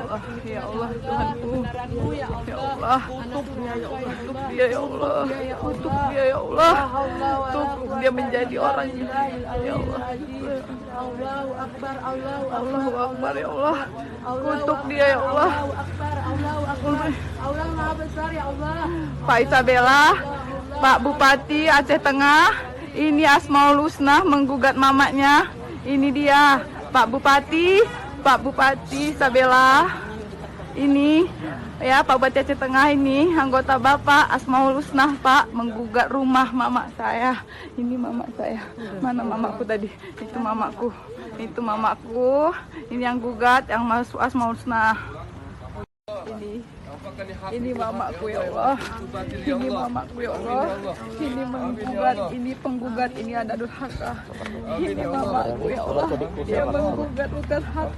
Allah, ya Allah Tuhanku, ya Allah, tutup dia ya Allah, tutup dia ya Allah, tutup dia ya Allah, tutup dia menjadi orang ya Allah. Allahu Akbar, Allahu Akbar ya Allah, kutuk dia ya Allah. Allah Maha Besar ya Allah. Pak Isabella, Pak Bupati Aceh Tengah, ini Asmaul Husna menggugat mamaknya. Ini dia Pak Bupati Isabella. Ini ya Pak Bupati Aceh Tengah, ini anggota Bapak Asmaul Husna Pak menggugat rumah mamak saya. Ini mamak saya. Mana mamaku tadi? Itu mamaku. Itu mamaku. Ini yang gugat, yang masuk Asmaul Husna. Ini mamaku ya Allah. Ini mamaku ya Allah. Ini menggugat, ini penggugat, ini ada durhaka. Ini mamaku ya Allah. Dia menggugat bukan hak.